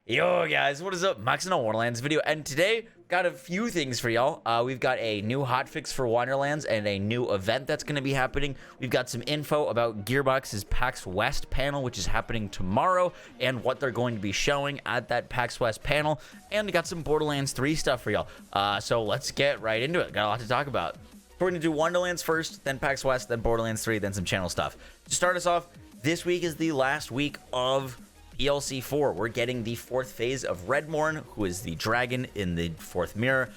Yo guys, what is up? Max in a Wonderlands video, and today got a few things for y'all. We've got a new hotfix for Wonderlands and a new event that's going to be happening. We've got some info about Gearbox's PAX West panel, which is happening tomorrow, and what they're going to be showing at that PAX West panel. And we got some Borderlands 3 stuff for y'all. So let's get right into it. Got a lot to talk about. We're going to do Wonderlands first, then PAX West, then Borderlands 3, then some channel stuff. To start us off, this week is the last week of PLC 4. We're getting the fourth phase of Redmorn, who is the dragon in the fourth mirror.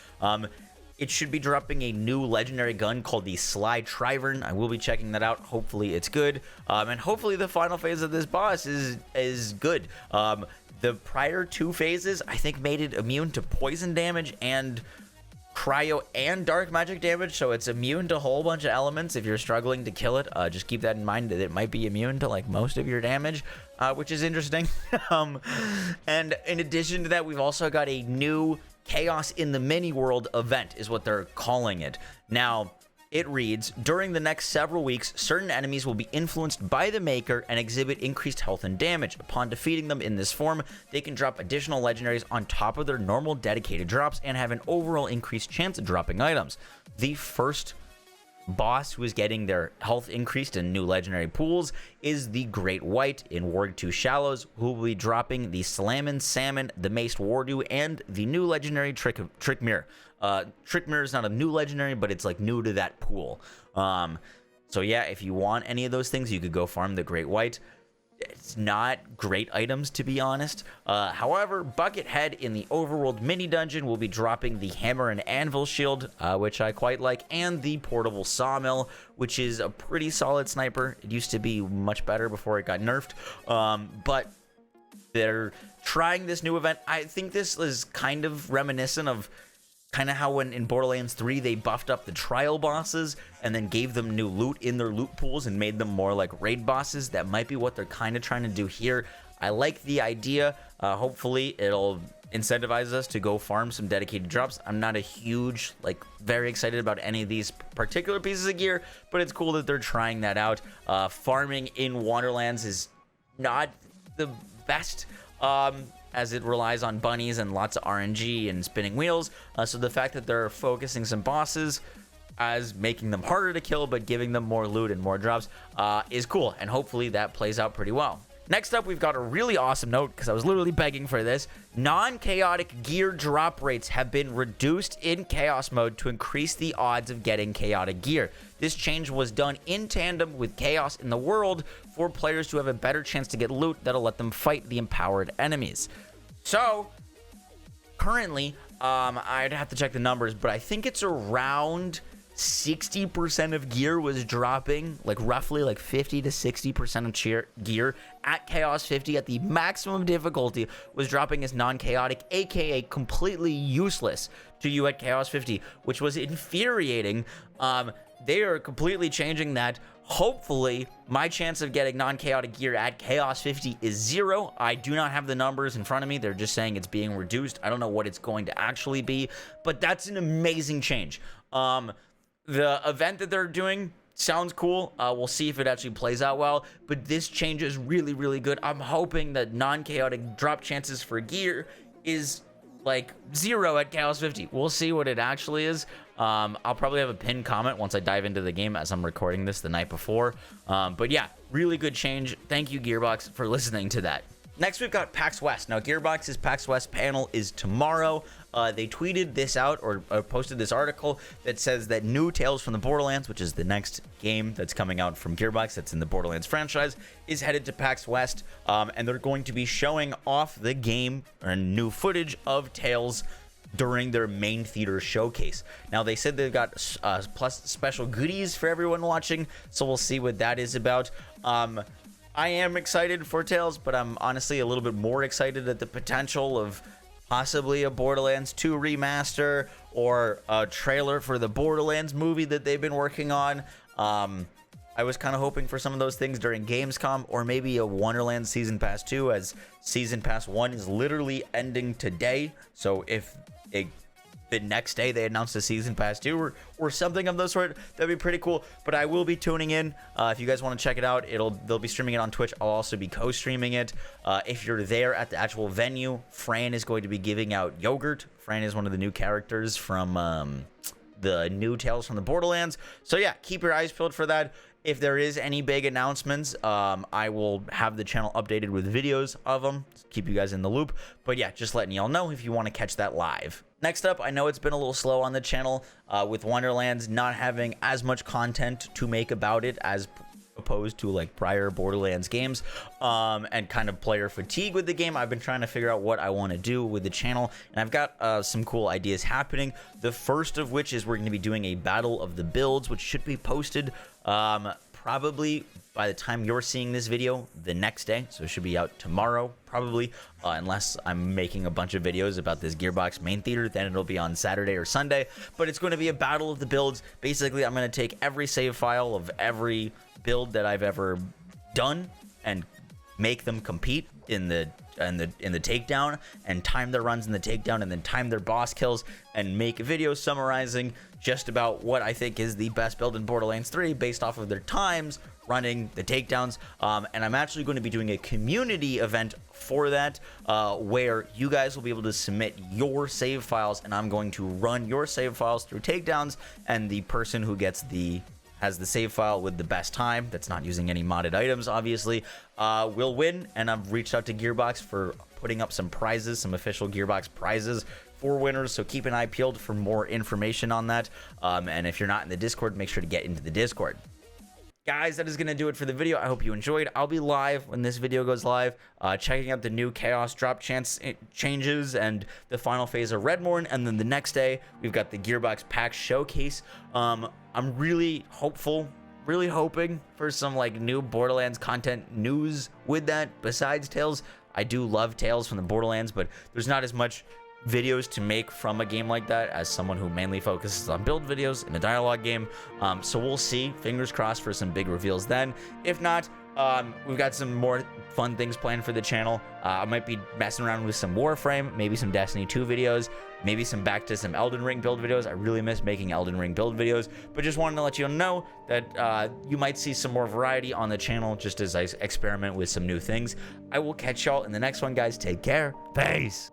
It should be dropping a new legendary gun called the Sly Trivern. I will be checking that out. Hopefully it's good. And hopefully the final phase of this boss is good. The prior two phases, I think, made it immune to poison damage and cryo and dark magic damage, so it's immune to a whole bunch of elements. If you're struggling to kill it, just keep that in mind, that it might be immune to like most of your damage, which is interesting. And in addition to that, we've also got a new Chaos in the Mini World event, is what they're calling it. Now, it reads, during the next several weeks, certain enemies will be influenced by the Maker and exhibit increased health and damage. Upon defeating them in this form, they can drop additional legendaries on top of their normal dedicated drops and have an overall increased chance of dropping items. The first boss who is getting their health increased in new legendary pools is the Great White in Ward 2 Shallows, who will be dropping the Slammin' Salmon, the Maced Wardew, and the new legendary Trick Mirror. Trick Mirror is not a new legendary, but it's like new to that pool. So yeah, if you want any of those things, you could go farm the Great White. It's not great items, to be honest. However, Buckethead in the Overworld mini dungeon will be dropping the Hammer and Anvil shield, which I quite like, and the Portable Sawmill, which is a pretty solid sniper. It used to be much better before it got nerfed, but they're trying this new event. I think this is kind of reminiscent of how when in Borderlands 3 they buffed up the trial bosses and then gave them new loot in their loot pools and made them more like raid bosses. That might be what they're kind of trying to do here. I like the idea. Hopefully it'll incentivize us to go farm some dedicated drops. I'm not a huge, very excited about any of these particular pieces of gear, but it's cool that they're trying that out. Farming in Wonderlands is not the best, as it relies on bunnies and lots of RNG and spinning wheels. So the fact that they're focusing some bosses as making them harder to kill but giving them more loot and more drops is cool, and hopefully that plays out pretty well. Next up, we've got a really awesome note, because I was literally begging for this. Non-chaotic gear drop rates have been reduced in Chaos mode to increase the odds of getting chaotic gear. This change was done in tandem with Chaos in the World for players to have a better chance to get loot that'll let them fight the empowered enemies. So, currently, I'd have to check the numbers, but I think it's around 60% of gear was dropping, roughly 50 to 60% of gear at Chaos 50 at the maximum difficulty was dropping as non-chaotic, aka completely useless to you at Chaos 50, which was infuriating. They are completely changing that. Hopefully, my chance of getting non-chaotic gear at Chaos 50 is 0. I do not have the numbers in front of me. They're just saying it's being reduced. I don't know what it's going to actually be, but that's an amazing change. The event that they're doing sounds cool. We'll see if it actually plays out well, but this change is really, really good. I'm hoping that non-chaotic drop chances for gear is 0 at Chaos 50. We'll see what it actually is. I'll probably have a pinned comment once I dive into the game, as I'm recording this the night before. But yeah, really good change. Thank you, Gearbox, for listening to that. Next, we've got PAX West. Now, Gearbox's PAX West panel is tomorrow. They tweeted this out, or posted this article that says that new Tales from the Borderlands, which is the next game that's coming out from Gearbox that's in the Borderlands franchise, is headed to PAX West, and they're going to be showing off the game and new footage of Tales during their main theater showcase. Now, they said they've got plus special goodies for everyone watching, so we'll see what that is about. I am excited for Tales, but I'm honestly a little bit more excited at the potential of possibly a Borderlands 2 remaster or a trailer for the Borderlands movie that they've been working on. I was kind of hoping for some of those things during Gamescom, or maybe a Wonderlands Season Pass 2, as Season Pass 1 is literally ending today. So if it the next day they announced the season pass too, or something of those sort. That'd be pretty cool. But I will be tuning in. If you guys want to check it out, they'll be streaming it on Twitch. I'll also be co-streaming it. If you're there at the actual venue, Fran is going to be giving out yogurt. Fran is one of the new characters from the new Tales from the Borderlands. So yeah, keep your eyes peeled for that. If there is any big announcements, I will have the channel updated with videos of them. Keep you guys in the loop. But yeah, just letting y'all know if you want to catch that live. Next up, I know it's been a little slow on the channel with Wonderlands not having as much content to make about it as opposed to like prior Borderlands games, and kind of player fatigue with the game. I've been trying to figure out what I want to do with the channel, and I've got some cool ideas happening. The first of which is we're going to be doing a battle of the builds, which should be posted probably by the time you're seeing this video the next day. So it should be out tomorrow probably, unless I'm making a bunch of videos about this Gearbox main theater, then it'll be on Saturday or Sunday. But it's going to be a battle of the builds. Basically, I'm going to take every save file of every build that I've ever done and make them compete in the takedown, and time their runs in the takedown, and then time their boss kills, and make videos summarizing just about what I think is the best build in Borderlands 3 based off of their times running the takedowns. And I'm actually going to be doing a community event for that, where you guys will be able to submit your save files, and I'm going to run your save files through takedowns, and the person who has the save file with the best time, that's not using any modded items obviously, will win. And I've reached out to Gearbox for putting up some prizes, some official Gearbox prizes for winners, so keep an eye peeled for more information on that. And if you're not in the Discord, make sure to get into the Discord. Guys, that is going to do it for the video. I hope you enjoyed. I'll be live when this video goes live, checking out the new Chaos drop chance changes and the final phase of Redmorn. And then the next day, we've got the Gearbox PAX showcase. I'm really hopeful, really hoping for some like new Borderlands content news with that. Besides Tales, I do love Tales from the Borderlands, but there's not as much videos to make from a game like that as someone who mainly focuses on build videos in a dialogue game. So we'll see. Fingers crossed for some big reveals then. If not, we've got some more fun things planned for the channel. I might be messing around with some Warframe, maybe some Destiny 2 videos, maybe back to some Elden Ring build videos. I really miss making Elden Ring build videos, but just wanted to let you know that you might see some more variety on the channel just as I experiment with some new things. I will catch y'all in the next one, guys. Take care. Peace.